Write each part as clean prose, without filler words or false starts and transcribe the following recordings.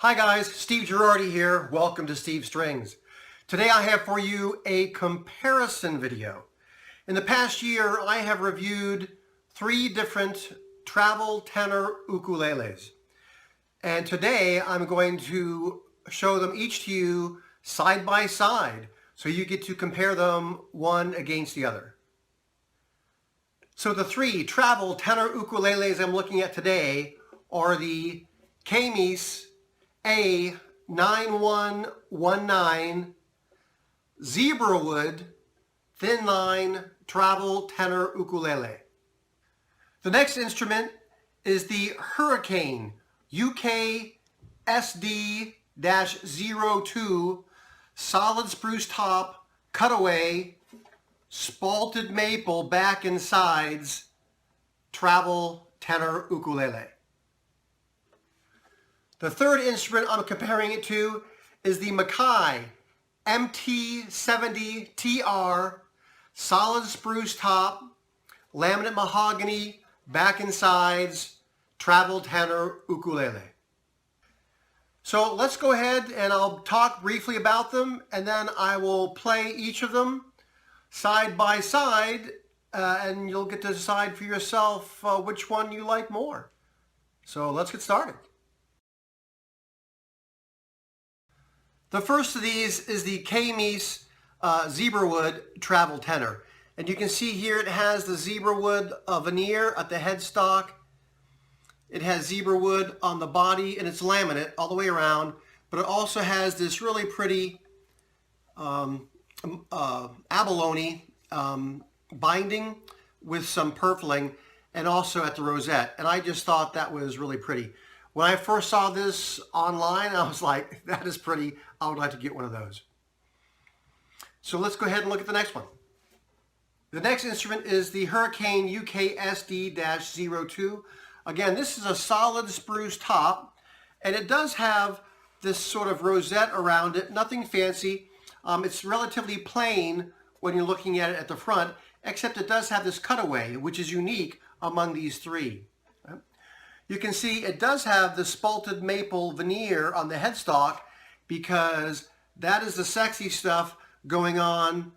Hi guys, Steve Girardi here. Welcome to Steve Strings. Today I have for you a comparison video. In the past year, I have reviewed 3 different travel tenor ukuleles. And today I'm going to show them each to you side by side, so you get to compare them one against the other. So the 3 travel tenor ukuleles I'm looking at today are the Kmise A9119 Zebrawood thin line travel tenor ukulele. The next instrument is the Hricane UK SD-02 solid spruce top cutaway spalted maple back and sides travel tenor ukulele. The third instrument I'm comparing it to is the Makai MT70TR solid spruce top, laminate mahogany, back and sides, travel tenor ukulele. So let's go ahead and I'll talk briefly about them, and then I will play each of them side by side, and you'll get to decide for yourself which one you like more. So let's get started. The first of these is the Kmise Zebrawood travel tenor. And you can see here it has the Zebrawood veneer at the headstock. It has Zebrawood on the body, and it's laminate all the way around. But it also has this really pretty abalone binding with some purfling, and also at the rosette. And I just thought that was really pretty. When I first saw this online, I was like, that is pretty. I would like to get one of those. So let's go ahead and look at the next one. The next instrument is the Hricane UK SD-02. Again, this is a solid spruce top, and it does have this sort of rosette around it, nothing fancy. It's relatively plain when you're looking at it at the front, except it does have this cutaway, which is unique among these 3. You can see it does have the spalted maple veneer on the headstock, because that is the sexy stuff going on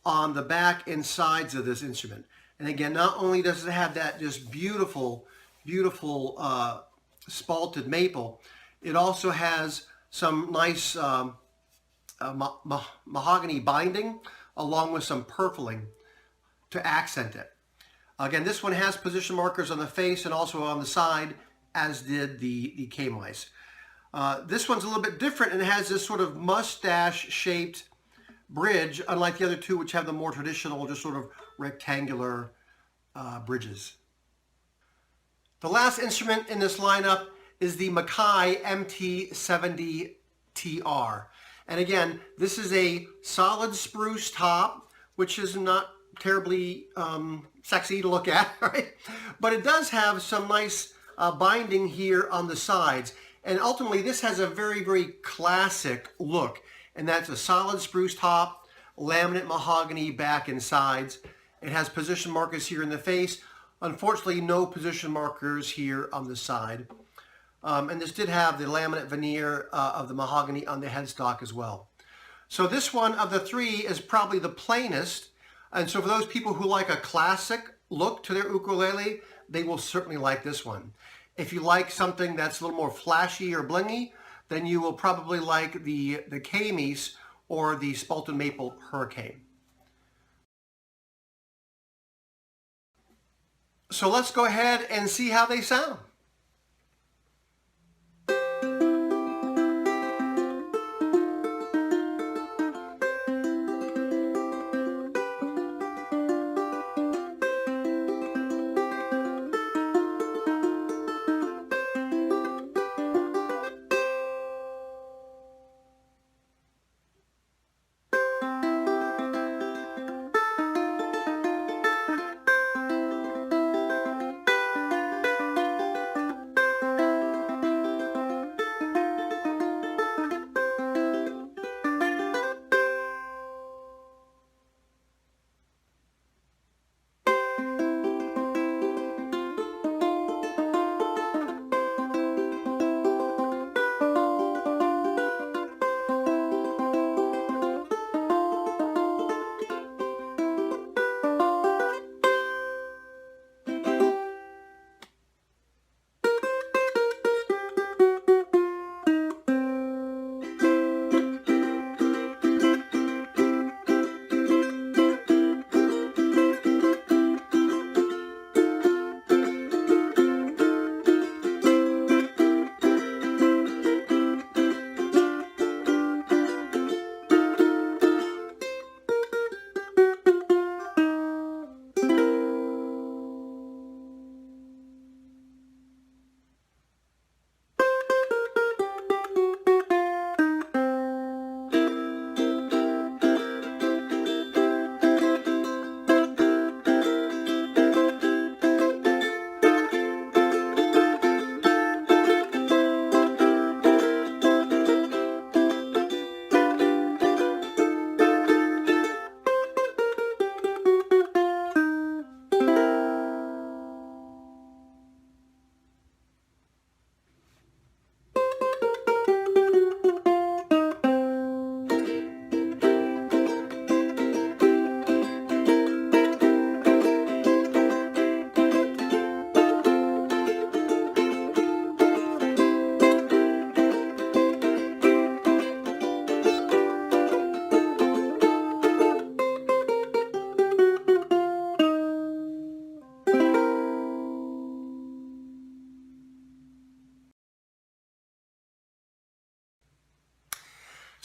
the back and sides of this instrument. And again, not only does it have that just beautiful, beautiful spalted maple, it also has some nice mahogany binding along with some purfling to accent it. Again, this one has position markers on the face and also on the side, as did the Kmise. This one's a little bit different, and it has this sort of mustache-shaped bridge, unlike the other 2, which have the more traditional, just sort of rectangular bridges. The last instrument in this lineup is the Makai MT70TR. And again, this is a solid spruce top, which is not terribly sexy to look at, right? But it does have some nice binding here on the sides. And ultimately, this has a very, very classic look. And that's a solid spruce top, laminate mahogany back and sides. It has position markers here in the face. Unfortunately, no position markers here on the side. And this did have the laminate veneer of the mahogany on the headstock as well. So this one of the 3 is probably the plainest. And so for those people who like a classic look to their ukulele, they will certainly like this one. If you like something that's a little more flashy or blingy, then you will probably like the Kmise or the spalted maple Hricane. So let's go ahead and see how they sound.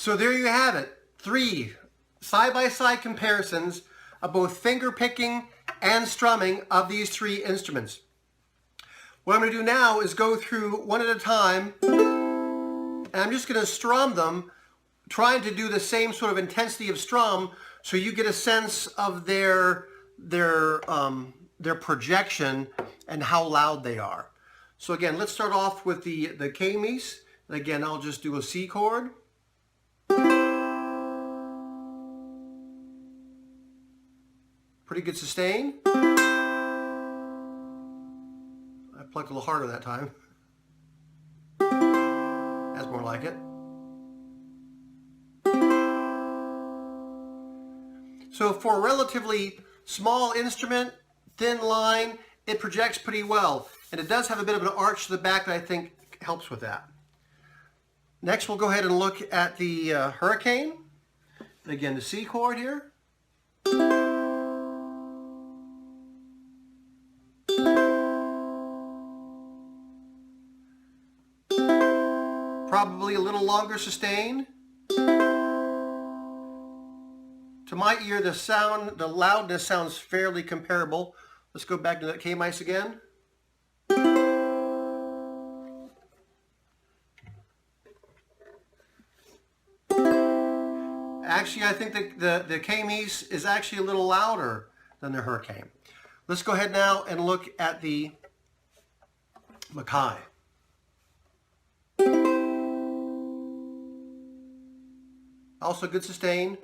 So there you have it. 3 side-by-side comparisons of both finger picking and strumming of these 3 instruments. What I'm going to do now is go through one at a time, and I'm just going to strum them, trying to do the same sort of intensity of strum so you get a sense of their projection and how loud they are. So again, let's start off with the Kmise. And again, I'll just do a C chord. Pretty good sustain. I plucked a little harder that time. That's more like it. So for a relatively small instrument, thin line, it projects pretty well. And it does have a bit of an arch to the back that I think helps with that. Next, we'll go ahead and look at the Hricane. Again, the C chord here. Probably a little longer sustain. To my ear, the loudness sounds fairly comparable. Let's go back to that Kmise again. Actually, I think the Kmise is actually a little louder than the Hricane. Let's go ahead now and look at the Makai. Also good sustain.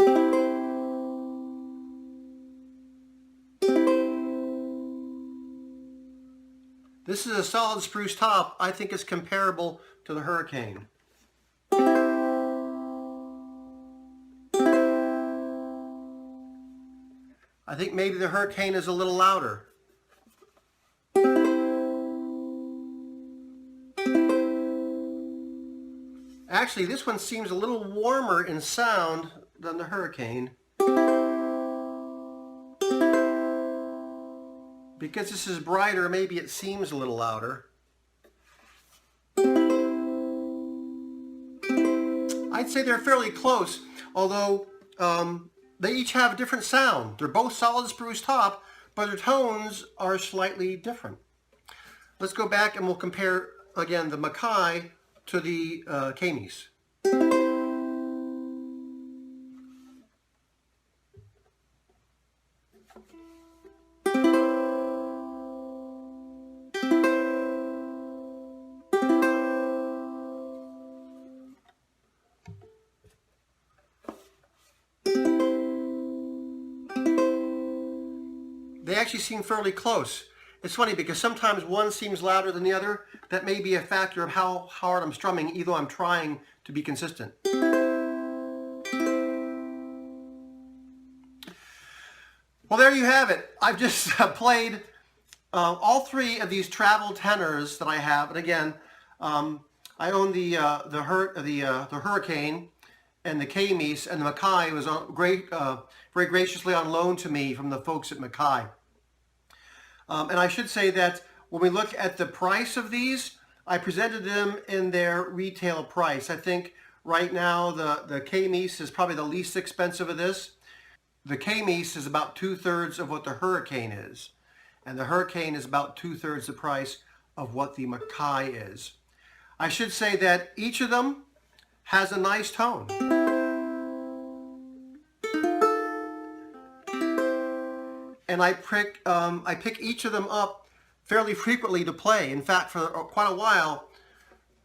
This is a solid spruce top. I think it's comparable to the Hricane. I think maybe the Hricane is a little louder. Actually, this one seems a little warmer in sound than the Hricane. Because this is brighter, maybe it seems a little louder. I'd say they're fairly close, although they each have a different sound. They're both solid spruce top, but their tones are slightly different. Let's go back and we'll compare again the Makai to the Kmise. They actually seem fairly close. It's funny because sometimes one seems louder than the other. That may be a factor of how hard I'm strumming, even though I'm trying to be consistent. Well, there you have it. I've just played all 3 of these travel tenors that I have. And again, I own the Hricane and the Kmise, and the Makai was very graciously on loan to me from the folks at Makai. And I should say that when we look at the price of these, I presented them in their retail price. I think right now the Kmise is probably the least expensive of this. The Kmise is about 2/3 of what the Hricane is. And the Hricane is about 2/3 the price of what the Makai is. I should say that each of them has a nice tone. And I pick each of them up fairly frequently to play. In fact, for quite a while,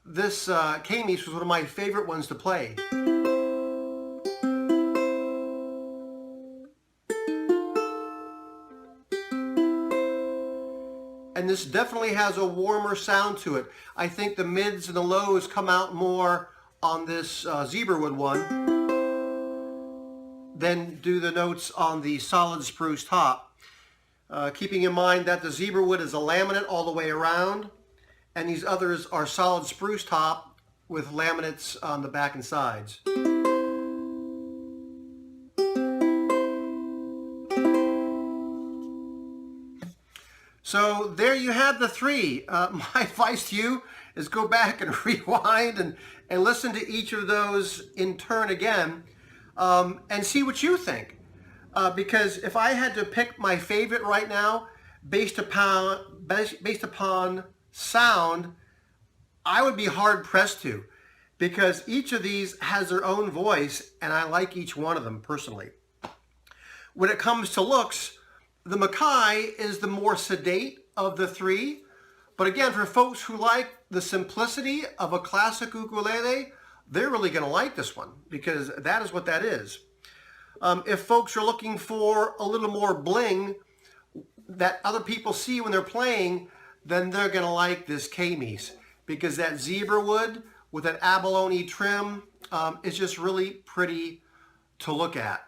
this Kmise was one of my favorite ones to play. And this definitely has a warmer sound to it. I think the mids and the lows come out more on this zebrawood one than do the notes on the solid spruce top. Keeping in mind that the zebrawood is a laminate all the way around, and these others are solid spruce top with laminates on the back and sides. So there you have the 3. My advice to you is go back and rewind and listen to each of those in turn again, and see what you think. Because if I had to pick my favorite right now based upon sound, I would be hard pressed to, because each of these has their own voice and I like each one of them personally. When it comes to looks, the Makai is the more sedate of the three. But again, for folks who like the simplicity of a classic ukulele, they're really going to like this one, because that is what that is. If folks are looking for a little more bling that other people see when they're playing, then they're going to like this Kmise, because that zebra wood with that abalone trim is just really pretty to look at.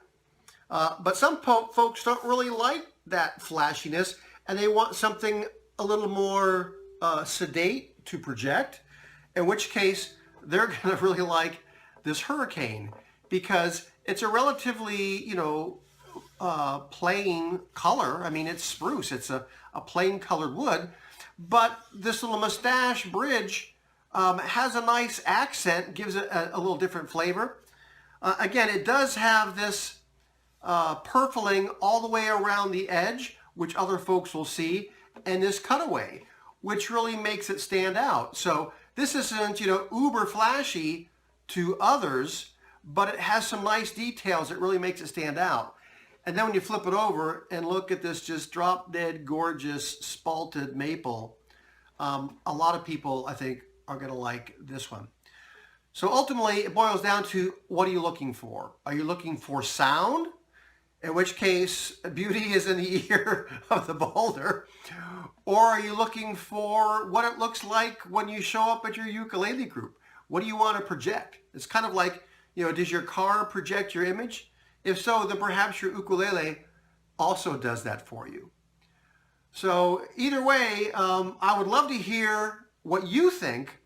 But some folks don't really like that flashiness, and they want something a little more sedate to project, in which case they're going to really like this Hricane, because it's a relatively, plain color. I mean, it's spruce. It's a plain colored wood, but this little mustache bridge has a nice accent, gives it a little different flavor. Again, it does have this purfling all the way around the edge, which other folks will see, and this cutaway, which really makes it stand out. So this isn't, uber flashy to others, but it has some nice details that really makes it stand out. And then when you flip it over and look at this just drop dead gorgeous spalted maple, a lot of people, I think, are going to like this one. So ultimately, it boils down to, what are you looking for? Are you looking for sound? In which case, beauty is in the ear of the beholder. Or are you looking for what it looks like when you show up at your ukulele group? What do you want to project? It's kind of like, does your car project your image? If so, then perhaps your ukulele also does that for you. So either way, I would love to hear what you think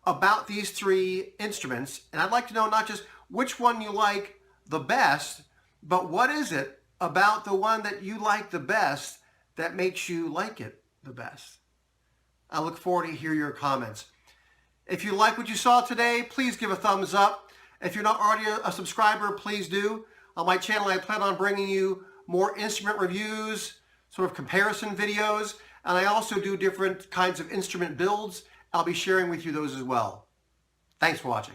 about these three instruments. And I'd like to know not just which one you like the best, but what is it about the one that you like the best that makes you like it the best? I look forward to hear your comments. If you like what you saw today, please give a thumbs up. If you're not already a subscriber, please do. On my channel, I plan on bringing you more instrument reviews, sort of comparison videos, and I also do different kinds of instrument builds. I'll be sharing with you those as well. Thanks for watching.